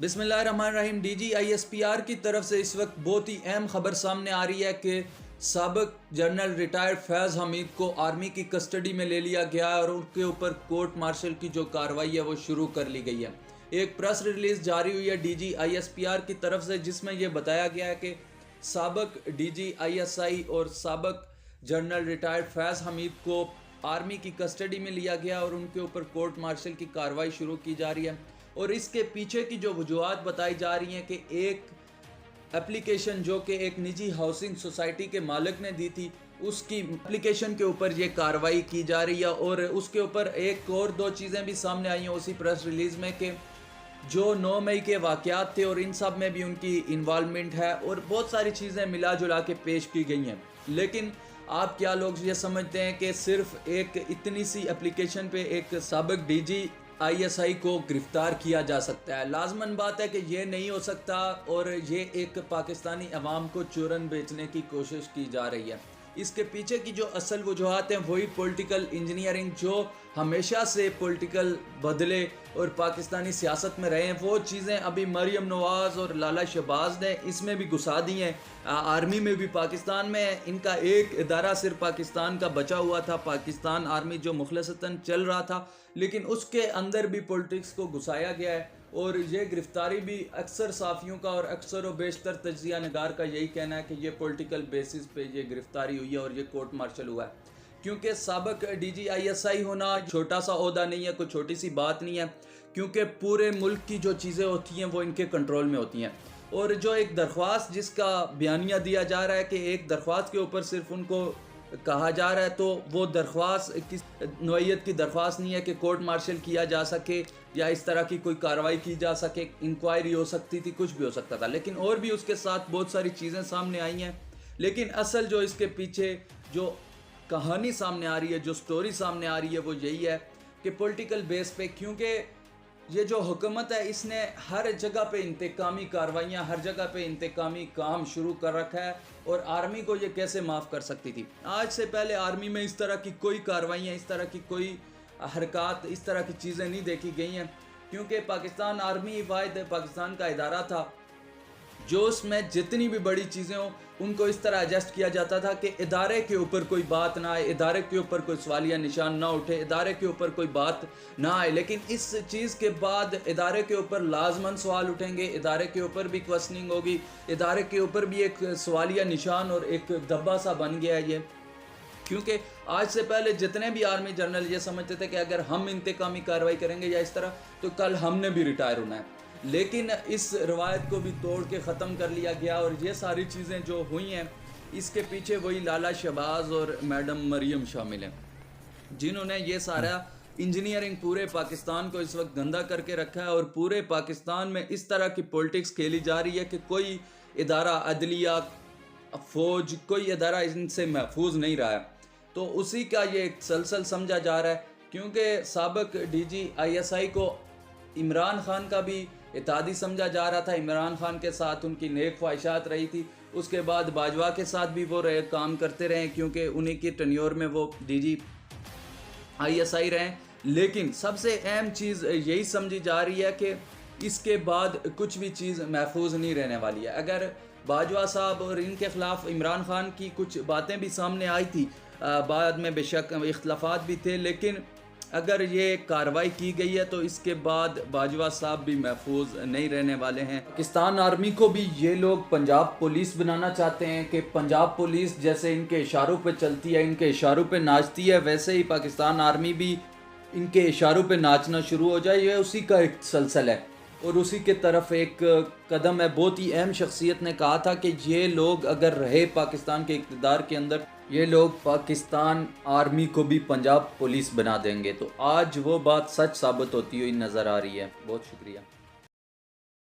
बिस्मिल्लाहिर्रहमानिर्रहीम। DGISPR की तरफ से इस वक्त बहुत ही अहम खबर सामने आ रही है कि साबिक जनरल रिटायर्ड फैज़ हमीद को आर्मी की कस्टडी में ले लिया गया है और उनके ऊपर कोर्ट मार्शल की जो कार्रवाई है वो शुरू कर ली गई है। एक प्रेस रिलीज़ जारी हुई है DGISPR की तरफ से जिसमें यह बताया गया है कि साबिक DGISI और साबिक जनरल रिटायर्ड फैज़ हमीद को आर्मी की कस्टडी में लिया गया और उनके ऊपर कोर्ट मार्शल की कार्रवाई शुरू की जा रही है। और इसके पीछे की जो वजूहात बताई जा रही हैं कि एक एप्लीकेशन जो कि एक निजी हाउसिंग सोसाइटी के मालिक ने दी थी, उसकी एप्लीकेशन के ऊपर ये कार्रवाई की जा रही है। और उसके ऊपर एक और दो चीज़ें भी सामने आई हैं उसी प्रेस रिलीज़ में कि जो 9 मई के वाक़यात थे और इन सब में भी उनकी इन्वॉल्वमेंट है और बहुत सारी चीज़ें मिला जुला के पेश की गई हैं। लेकिन आप क्या लोग ये समझते हैं कि सिर्फ एक इतनी सी एप्लीकेशन पे एक साबिक DGISI को गिरफ्तार किया जा सकता है? लाजमन बात है कि ये नहीं हो सकता और ये एक पाकिस्तानी अवाम को चूरन बेचने की कोशिश की जा रही है। इसके पीछे की जो असल वजूहात हैं वही पॉलिटिकल इंजीनियरिंग, जो हमेशा से पॉलिटिकल बदले और पाकिस्तानी सियासत में रहे हैं, वो चीज़ें अभी मरियम नवाज़ और लाला शहबाज ने इसमें भी घुसा दी हैं। आर्मी में भी पाकिस्तान में इनका एक इदारा सिर्फ पाकिस्तान का बचा हुआ था, पाकिस्तान आर्मी जो मुखलसतन चल रहा था, लेकिन उसके अंदर भी पॉलिटिक्स को घुसाया गया है। और ये गिरफ्तारी भी अक्सर साफ़ियों का और अक्सर व बेशतर तज्ज़िया नगार का यही कहना है कि ये पॉलिटिकल बेसिस पे ये गिरफ्तारी हुई है और ये कोर्ट मार्शल हुआ है। क्योंकि साबिक DGISI होना छोटा सा ओहदा नहीं है, कोई छोटी सी बात नहीं है, क्योंकि पूरे मुल्क की जो चीज़ें होती हैं वो इनके कंट्रोल में होती हैं। और जो एक दरख्वास्त जिसका बयानिया दिया जा रहा है कि एक दरख्वास्त के ऊपर सिर्फ उनको कहा जा रहा है, तो वो दरख्वास्त किस नौइयत की दरख्वास्त नहीं है कि कोर्ट मार्शल किया जा सके या इस तरह की कोई कार्रवाई की जा सके। इंक्वायरी हो सकती थी, कुछ भी हो सकता था, लेकिन और भी उसके साथ बहुत सारी चीज़ें सामने आई हैं। लेकिन असल जो इसके पीछे जो कहानी सामने आ रही है, जो स्टोरी सामने आ रही है, वो यही है कि पॉलिटिकल बेस पे, क्योंकि ये जो हुकूमत है इसने हर जगह पे इंतकामी कार्रवाइयाँ, हर जगह पे इंतकामी काम शुरू कर रखा है। और आर्मी को ये कैसे माफ़ कर सकती थी? आज से पहले आर्मी में इस तरह की कोई कार्रवाइयाँ, इस तरह की कोई हरकत, इस तरह की चीज़ें नहीं देखी गई हैं, क्योंकि पाकिस्तान आर्मी वाहिद पाकिस्तान का इदारा था जो उसमें जितनी भी बड़ी चीज़ें हों उनको इस तरह एडजस्ट किया जाता था कि इदारे के ऊपर कोई बात ना आए, इदारे के ऊपर कोई सवालिया निशान ना उठे, इदारे के ऊपर कोई बात ना आए। लेकिन इस चीज़ के बाद इदारे के ऊपर लाजमन सवाल उठेंगे, इदारे के ऊपर भी क्वेश्चनिंग होगी, इदारे के ऊपर भी एक सवालिया निशान और एक दब्बा सा बन गया है ये। क्योंकि आज से पहले जितने भी आर्मी जनरल ये समझते थे कि अगर हम इंतकामी कार्रवाई करेंगे या इस तरह, तो कल हमने भी रिटायर होना है। लेकिन इस रवायत को भी तोड़ के ख़त्म कर लिया गया और ये सारी चीज़ें जो हुई हैं इसके पीछे वही लाला शहबाज और मैडम मरियम शामिल हैं, जिन्होंने ये सारा इंजीनियरिंग पूरे पाकिस्तान को इस वक्त गंदा करके रखा है। और पूरे पाकिस्तान में इस तरह की पॉलिटिक्स खेली जा रही है कि कोई इदारा, अदलिया, फ़ौज, कोई इदारा इनसे महफूज नहीं रहा है। तो उसी का ये एक सलसल समझा जा रहा है, क्योंकि साबिक DGISI को इमरान खान का भी इत्तेहादी समझा जा रहा था, इमरान खान के साथ उनकी नेक ख्वाहिशात रही थी। उसके बाद बाजवा के साथ भी वो काम करते रहे, क्योंकि उन्हीं की टेन्योर में वो DGISI रहे। लेकिन सबसे अहम चीज़ यही समझी जा रही है कि इसके बाद कुछ भी चीज़ महफूज नहीं रहने वाली है। अगर बाजवा साहब और इनके ख़िलाफ़ इमरान खान की कुछ बातें भी सामने आई थी, बाद में बेशक इख्तलाफात भी थे, लेकिन अगर ये कार्रवाई की गई है तो इसके बाद बाजवा साहब भी महफूज नहीं रहने वाले हैं। पाकिस्तान आर्मी को भी ये लोग पंजाब पुलिस बनाना चाहते हैं कि पंजाब पुलिस जैसे इनके इशारों पे चलती है, इनके इशारों पे नाचती है, वैसे ही पाकिस्तान आर्मी भी इनके इशारों पे नाचना शुरू हो जाए। ये उसी का एक सलसल है और उसी के तरफ एक कदम है। बहुत ही अहम शख्सियत ने कहा था कि ये लोग अगर रहे पाकिस्तान के इक़्तिदार के अंदर, ये लोग पाकिस्तान आर्मी को भी पंजाब पुलिस बना देंगे। तो आज वो बात सच साबित होती हुई नज़र आ रही है। बहुत शुक्रिया।